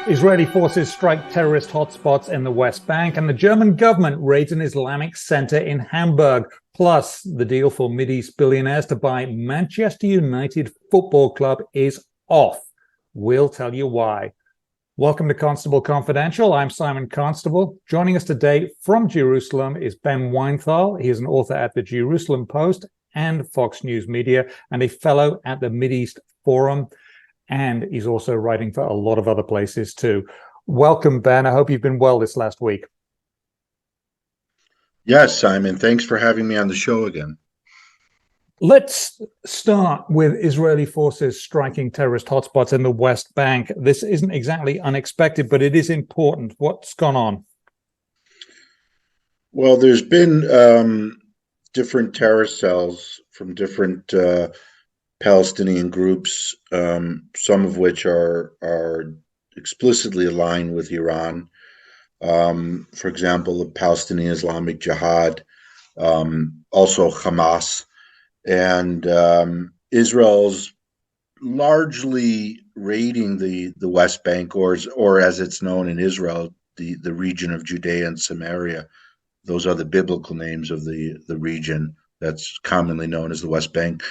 Israeli forces strike terrorist hotspots in the West Bank, and the German government raids an Islamic center in Hamburg. Plus, the deal for Mideast billionaires to buy Manchester United Football Club is off. We'll tell you why. Welcome to Constable Confidential. I'm Simon Constable. Joining us today from Jerusalem is Ben Weinthal. He is an author at the Jerusalem Post and Fox News Media and a fellow at the Mideast Forum. And he's also writing for a lot of other places too. Welcome, Ben. I hope you've been well this last week. Yes, Simon. Thanks for having me on the show again. Let's start with Israeli forces striking terrorist hotspots in the West Bank. This isn't exactly unexpected, but it is important. What's gone on? Well, there's been different terrorist cells from different Palestinian groups, some of which are explicitly aligned with Iran. For example, the Palestinian Islamic Jihad, also Hamas. And Israel's largely raiding the West Bank, or as it's known in Israel, the region of Judea and Samaria. Those are the biblical names of the region that's commonly known as the West Bank,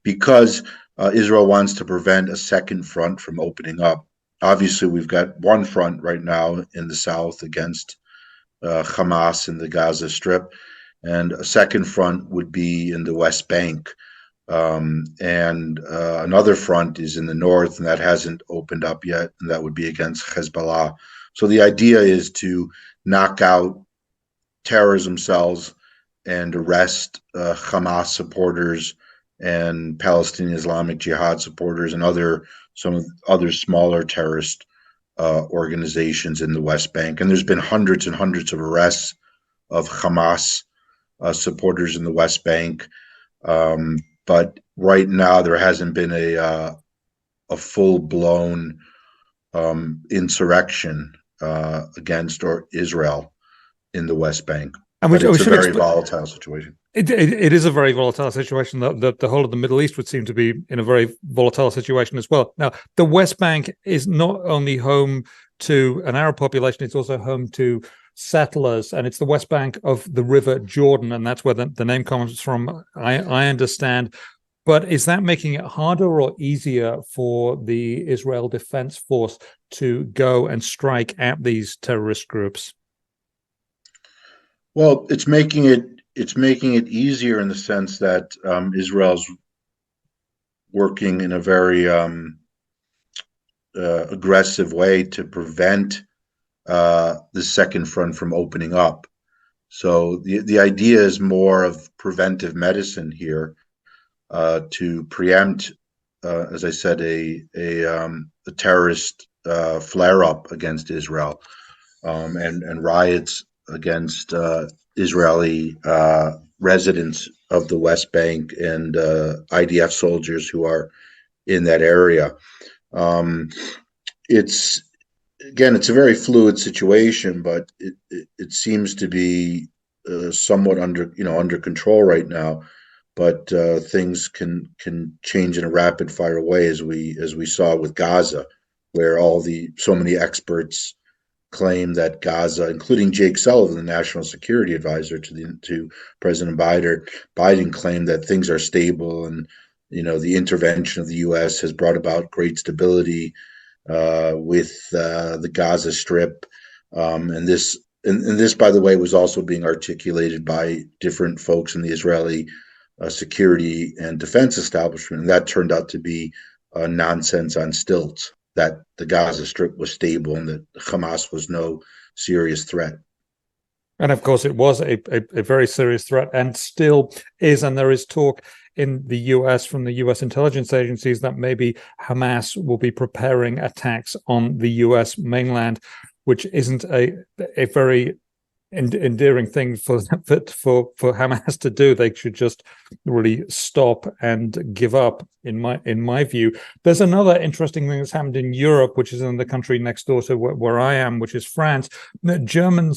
because Israel wants to prevent a second front from opening up. Obviously, we've got one front right now in the south against Hamas in the Gaza Strip, and a second front would be in the West Bank. And another front is in the north, and that hasn't opened up yet, and that would be against Hezbollah. So the idea is to knock out terrorism cells and arrest Hamas supporters and Palestinian Islamic Jihad supporters and some other smaller terrorist organizations in the West Bank. And there's been hundreds and hundreds of arrests of Hamas supporters in the West Bank, but right now there hasn't been a full-blown insurrection against Israel in the West Bank. And it's a very volatile situation. It is a very volatile situation. The whole of the Middle East would seem to be in a very volatile situation as well. Now, the West Bank is not only home to an Arab population, it's also home to settlers, and it's the West Bank of the River Jordan, and that's where the name comes from, I understand. But is that making it harder or easier for the Israel Defense Force to go and strike at these terrorist groups? Well, it's making it easier in the sense that Israel's working in a very aggressive way to prevent the second front from opening up. So the idea is more of preventive medicine here, to preempt, as I said, a terrorist flare-up against Israel, and riots against Israeli residents of the West Bank and IDF soldiers who are in that area. It's a very fluid situation, but it seems to be somewhat under control right now. But things can change in a rapid fire way, as we saw with Gaza, where so many experts claim that Gaza, including Jake Sullivan, the national security advisor to President Biden, claimed that things are stable, and the intervention of the U.S. has brought about great stability with the Gaza Strip, and this, by the way, was also being articulated by different folks in the Israeli security and defense establishment, and that turned out to be nonsense on stilts, that the Gaza Strip was stable and that Hamas was no serious threat. And of course, it was a very serious threat, and still is. And there is talk in the US from the US intelligence agencies that maybe Hamas will be preparing attacks on the US mainland, which isn't a very endearing thing for Hamas to do. They should just really stop and give up, in my view. There's another interesting thing that's happened in Europe, which is in the country next door to where I am, which is France. German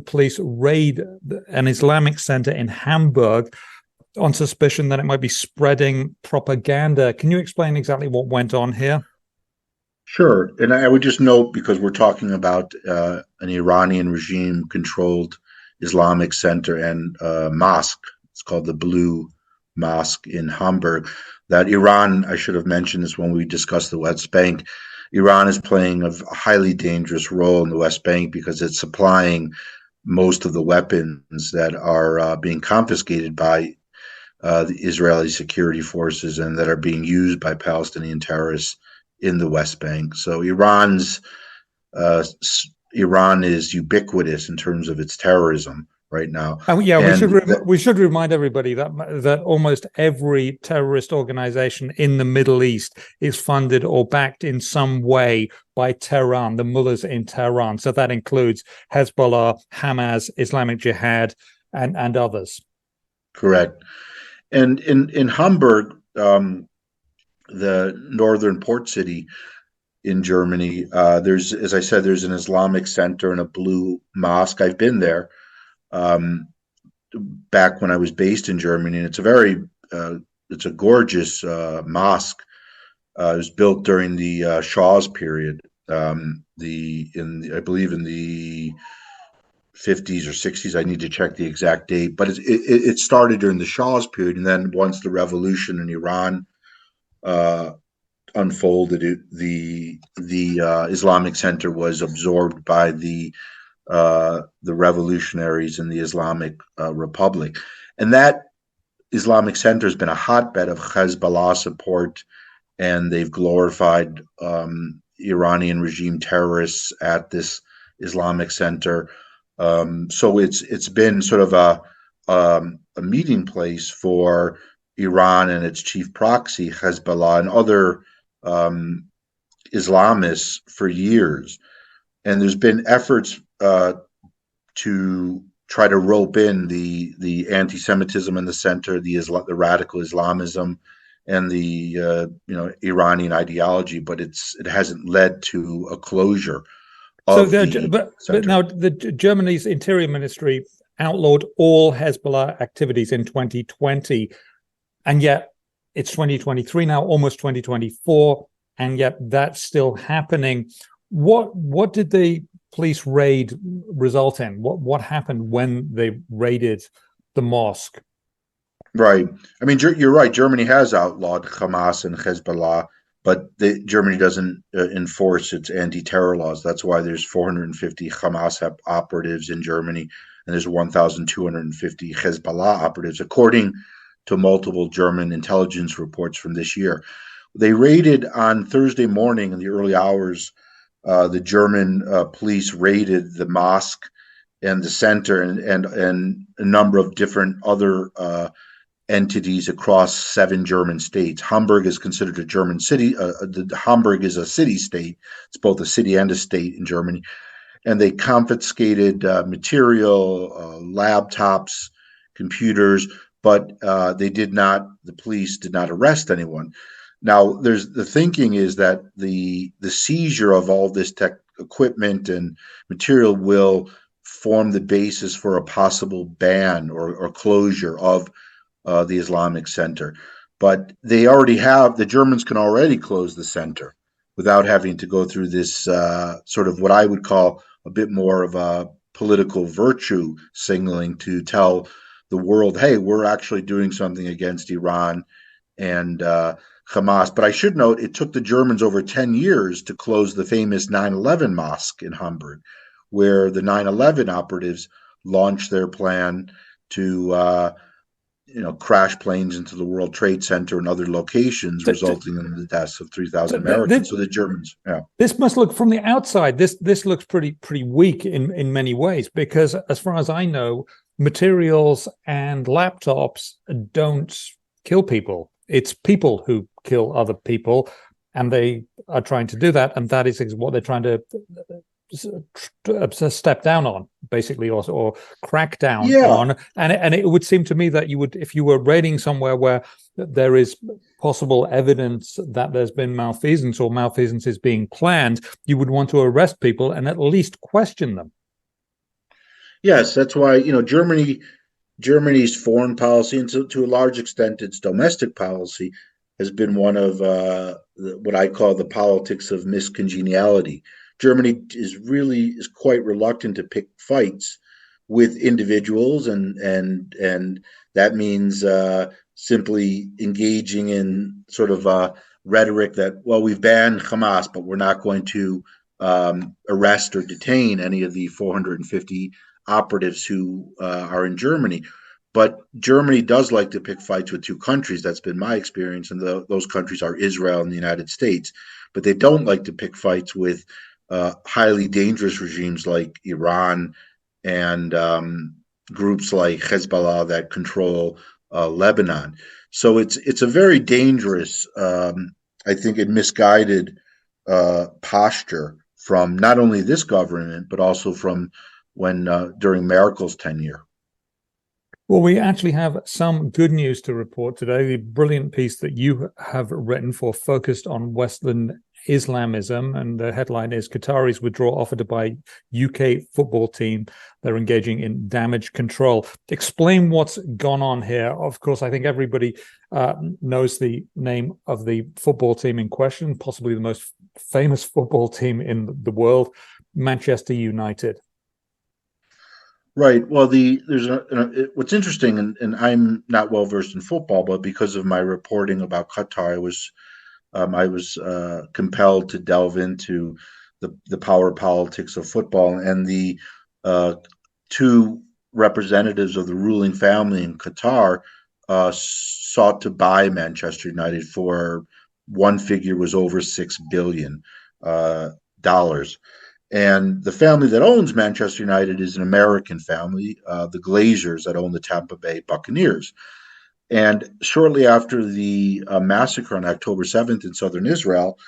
police raid an Islamic center in Hamburg on suspicion that it might be spreading propaganda. Can you explain exactly what went on here? Sure. And I would just note, because we're talking about an Iranian regime-controlled Islamic center and mosque. It's called the Blue Mosque in Hamburg. That Iran, I should have mentioned this when we discussed the West Bank. Iran is playing a highly dangerous role in the West Bank because it's supplying most of the weapons that are being confiscated by the Israeli security forces and that are being used by Palestinian terrorists in the West Bank. So uh, Iran is ubiquitous in terms of its terrorism right now. Yeah, And we should remind everybody that almost every terrorist organization in the Middle East is funded or backed in some way by Tehran, the mullahs in Tehran. So that includes Hezbollah, Hamas, Islamic Jihad, and others. correct. And in Hamburg, the northern port city in Germany, there's, as I said, there's an Islamic center and a blue mosque. I've been there back when I was based in Germany, and it's a gorgeous mosque. It was built during the Shah's period, I believe in the 50s or 60s. I need to check the exact date, but it started during the Shah's period, and then once the revolution in Iran unfolded, the Islamic Center was absorbed by the revolutionaries in the Islamic Republic, and that Islamic Center has been a hotbed of Hezbollah support, and they've glorified Iranian regime terrorists at this Islamic Center. So it's been sort of a meeting place for Iran and its chief proxy Hezbollah and other Islamists for years, and there's been efforts to try to rope in the anti-Semitism in the center, the radical Islamism, and the Iranian ideology, but it hasn't led to a closure. But now the Germany's Interior Ministry outlawed all Hezbollah activities in 2020, and yet it's 2023 now, almost 2024, and yet that's still happening. What did the police raid result in? What happened when they raided the mosque? Right. I mean, you're right. Germany has outlawed Hamas and Hezbollah, but Germany doesn't enforce its anti-terror laws. That's why there's 450 Hamas operatives in Germany, and there's 1,250 Hezbollah operatives, according to multiple German intelligence reports from this year. They raided on Thursday morning in the early hours. The German police raided the mosque and the center and a number of different other entities across 7 German states. Hamburg is considered a German city. Hamburg is a city-state. It's both a city and a state in Germany. And they confiscated material, laptops, computers, but the police did not arrest anyone. Now, the thinking is that the seizure of all this tech equipment and material will form the basis for a possible ban or closure of the Islamic Center. But the Germans can already close the center without having to go through this sort of what I would call a bit more of a political virtue signaling to tell the world, hey, we're actually doing something against Iran and Hamas. But I should note, it took the Germans over 10 years to close the famous 9/11 mosque in Hamburg, where the 9/11 operatives launched their plan to crash planes into the World Trade Center and other locations, resulting in the deaths of 3,000 Americans. So the Germans, this must look from the outside. This looks pretty weak in many ways, because as far as I know, materials and laptops don't kill people. It's people who kill other people, and they are trying to do that, and that is what they're trying to step down on, basically, or crack down on. And it would seem to me that if you were raiding somewhere where there is possible evidence that there's been malfeasance or malfeasance is being planned, you would want to arrest people and at least question them. Yes, that's why Germany's foreign policy, and to a large extent its domestic policy, has been one of what I call the politics of miscongeniality. Germany is quite reluctant to pick fights with individuals, and that means simply engaging in sort of rhetoric that, well, we've banned Hamas, but we're not going to arrest or detain any of the 450 operatives who are in Germany. But Germany does like to pick fights with two countries. That's been my experience, and those countries are Israel and the United States. But they don't like to pick fights with highly dangerous regimes like Iran and groups like Hezbollah that control Lebanon. So it's a very dangerous, I think, and misguided posture from not only this government but also from when during Merkel's tenure. Well, we actually have some good news to report today. The brilliant piece that you have written for focused on Western Islamism, and the headline is Qataris withdraw offer to buy UK football team. They're engaging in damage control. Explain what's gone on here. Of course, I think everybody knows the name of the football team in question, possibly the most famous football team in the world, Manchester United. Right. Well, what's interesting, and I'm not well versed in football, but because of my reporting about Qatar, I was compelled to delve into the power politics of football, and the two representatives of the ruling family in Qatar sought to buy Manchester United for one figure was over $6 billion. And the family that owns Manchester United is an American family, the Glazers that own the Tampa Bay Buccaneers. And shortly after the massacre on October 7th in southern Israel,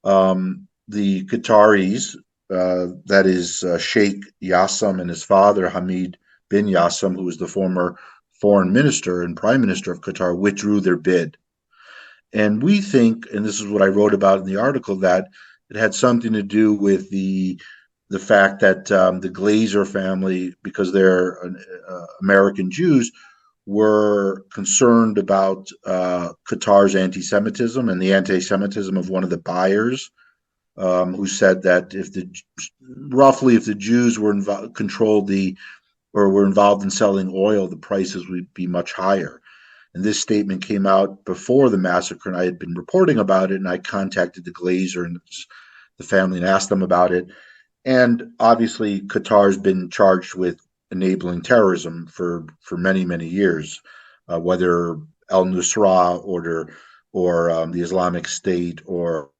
the Qataris, that is Sheikh Yassam and his father, Hamid bin Yassam, who was the former foreign minister and prime minister of Qatar, withdrew their bid. And we think, and this is what I wrote about in the article, that it had something to do with the fact that the Glazer family, because they're American Jews, were concerned about Qatar's anti-Semitism and the anti-Semitism of one of the buyers, who said that if the Jews were were involved in selling oil, the prices would be much higher. And this statement came out before the massacre, and I had been reporting about it, and I contacted the Glazer and the family and asked them about it. And obviously, Qatar's been charged with enabling terrorism for many, many years, whether al-Nusra or the Islamic State or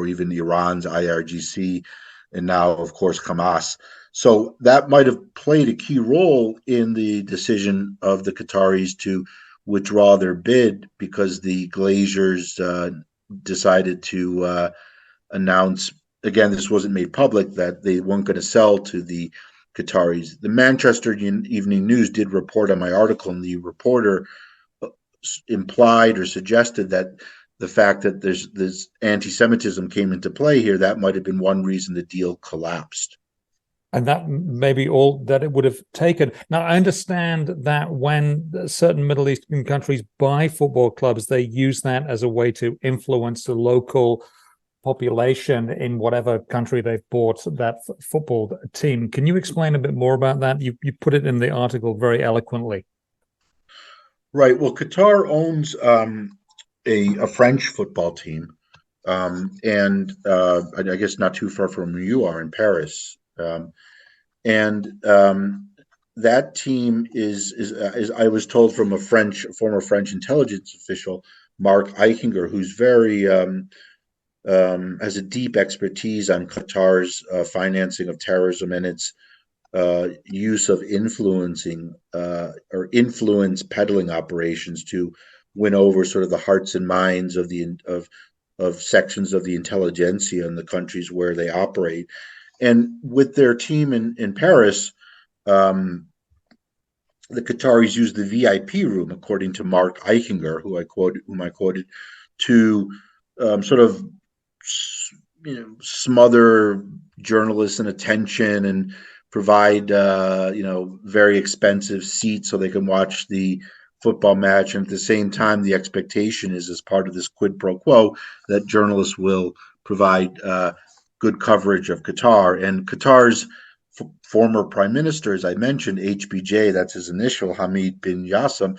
even Iran's IRGC, and now, of course, Hamas. So that might have played a key role in the decision of the Qataris to withdraw their bid, because the Glazers decided to announce, again, this wasn't made public, that they weren't going to sell to the Qataris. The Manchester Evening News did report on my article, and the reporter implied or suggested that the fact that this anti-Semitism came into play here, that might have been one reason the deal collapsed. And that may be all that it would have taken. Now, I understand that when certain Middle Eastern countries buy football clubs, they use that as a way to influence the local population in whatever country they've bought that football team. Can you explain a bit more about that? You put it in the article very eloquently. Right. Well, Qatar owns a French football team, and I guess not too far from where you are in Paris. That team is I was told from a former French intelligence official, Mark Eichinger, who's very has a deep expertise on Qatar's financing of terrorism and its use of influencing or influence peddling operations to win over sort of the hearts and minds of sections of the intelligentsia in the countries where they operate. And with their team in Paris, the Qataris use the VIP room, according to Mark Eichinger, whom I quoted, to sort of smother journalists and attention and provide very expensive seats so they can watch the football match. And at the same time, the expectation is, as part of this quid pro quo, that journalists will provide good coverage of Qatar. And Qatar's former prime minister, as I mentioned, HBJ, that's his initial, Hamid bin Jassem,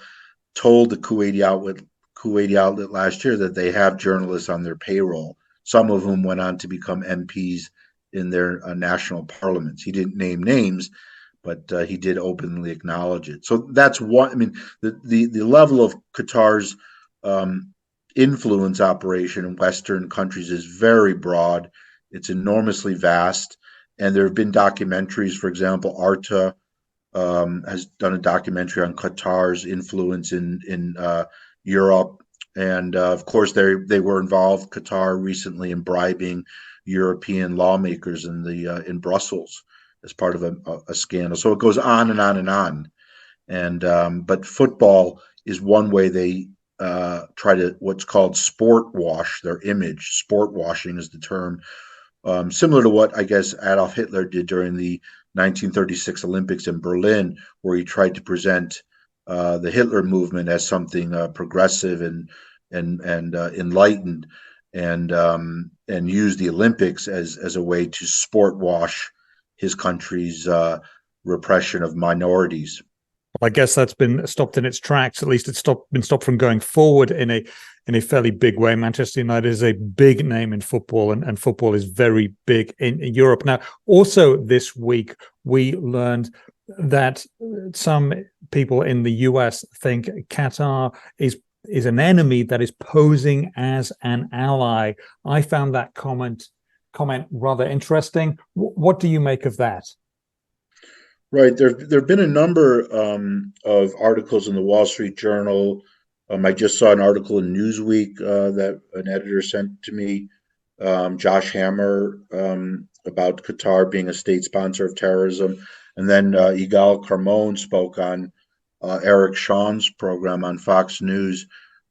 told the Kuwaiti outlet last year that they have journalists on their payroll, some of whom went on to become MPs in their national parliaments. He didn't name names, but he did openly acknowledge it. So that's one. I mean, the level of Qatar's influence operation in Western countries is very broad. It's enormously vast, and there have been documentaries. For example, Arta has done a documentary on Qatar's influence in Europe, and of course they were involved, Qatar, recently in bribing European lawmakers in Brussels as part of a scandal. So it goes on and on and on. And but football is one way they try to what's called sport wash their image. Sport washing is the term, similar to what I guess Adolf Hitler did during the 1936 Olympics in Berlin, where he tried to present the Hitler movement as something progressive and enlightened, and use the Olympics as a way to sport wash his country's repression of minorities. I guess that's been stopped in its tracks. At least it's been stopped from going forward in a fairly big way. Manchester United is a big name in football, and football is very big in Europe. Now, also this week, we learned that some people in the US think Qatar is an enemy that is posing as an ally. I found that comment rather interesting. What do you make of that? Right. There have been a number of articles in the Wall Street Journal. I just saw an article in Newsweek that an editor sent to me, Josh Hammer, about Qatar being a state sponsor of terrorism. And then Yigal Carmon spoke on Eric Shawn's program on Fox News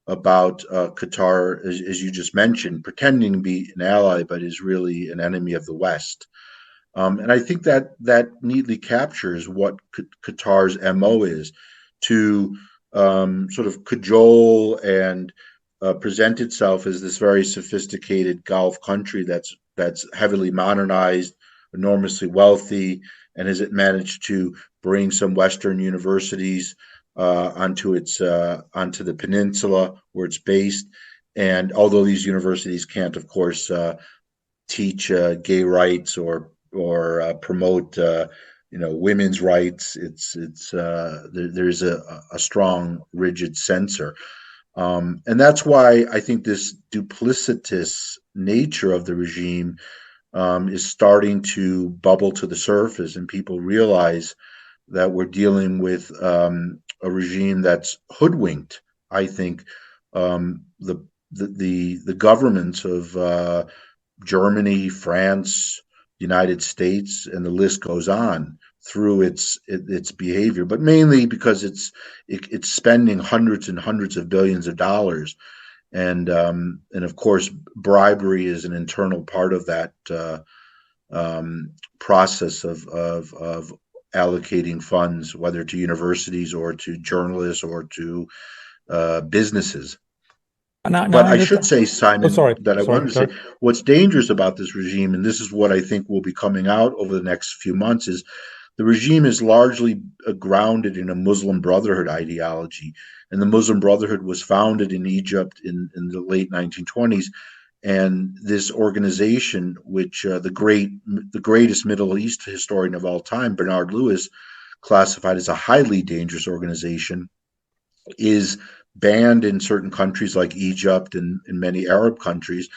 about Qatar, as you just mentioned, pretending to be an ally, but is really an enemy of the West. And I think that neatly captures what Qatar's MO is, to sort of cajole and present itself as this very sophisticated Gulf country that's heavily modernized, enormously wealthy, and has it managed to bring some Western universities onto the peninsula where it's based. And although these universities can't, of course, teach gay rights or promote women's rights, there's a strong, rigid censor, and that's why I think this duplicitous nature of the regime is starting to bubble to the surface, and people realize that we're dealing with a regime that's hoodwinked. I think the governments of Germany, France, United States, and the list goes on, through its behavior, but mainly because it's spending hundreds and hundreds of billions of dollars, and of course bribery is an internal part of that process of allocating funds, whether to universities or to journalists or to businesses. But I should say, Simon, that I wanted to say what's dangerous about this regime, and this is what I think will be coming out over the next few months, is the regime is largely grounded in a Muslim Brotherhood ideology. And the Muslim Brotherhood was founded in Egypt in the late 1920s. And this organization, which the greatest Middle East historian of all time, Bernard Lewis, classified as a highly dangerous organization, is banned in certain countries like Egypt and in many Arab countries.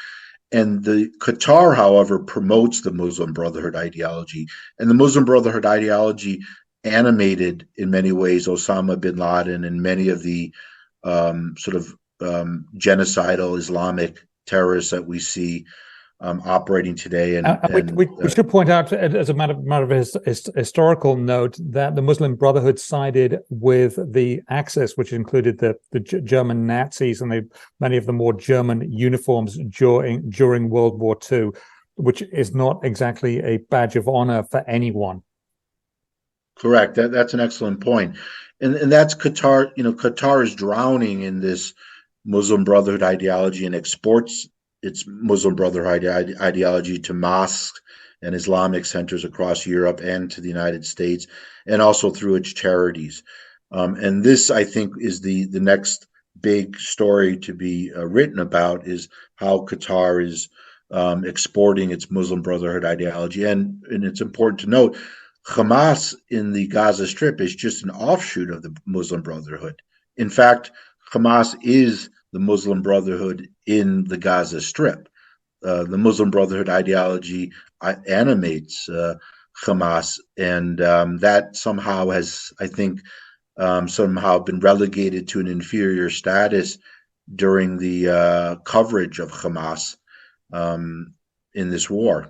And the Qatar, however, promotes the Muslim Brotherhood ideology. And the Muslim Brotherhood ideology animated, in many ways, Osama bin Laden and many of the genocidal Islamic terrorists that we see operating today. And we should point out, as a matter of historical note, that the Muslim Brotherhood sided with the Axis, which included the German Nazis and many of the more German uniforms during World War II, which is not exactly a badge of honor for anyone. Correct. That's an excellent point. And that's Qatar. Qatar is drowning in this Muslim Brotherhood ideology and exports its Muslim Brotherhood ideology to mosques and Islamic centers across Europe and to the United States, and also through its charities. And this, I think, is the next big story to be written about, is how Qatar is exporting its Muslim Brotherhood ideology. And it's important to note, Hamas in the Gaza Strip is just an offshoot of the Muslim Brotherhood. In fact, Hamas is the Muslim Brotherhood in the Gaza Strip. The Muslim Brotherhood ideology animates Hamas, and that somehow has, I think, somehow been relegated to an inferior status during the coverage of Hamas in this war.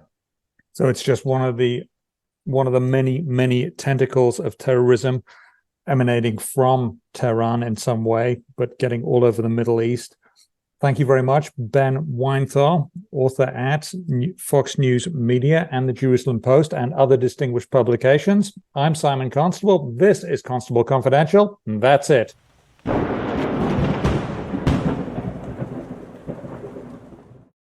So it's just one of the many tentacles of terrorism emanating from Tehran in some way, but getting all over the Middle East. Thank you very much, Ben Weinthal, author at Fox News Media and the Jerusalem Post and other distinguished publications. I'm Simon Constable. This is Constable Confidential. That's it.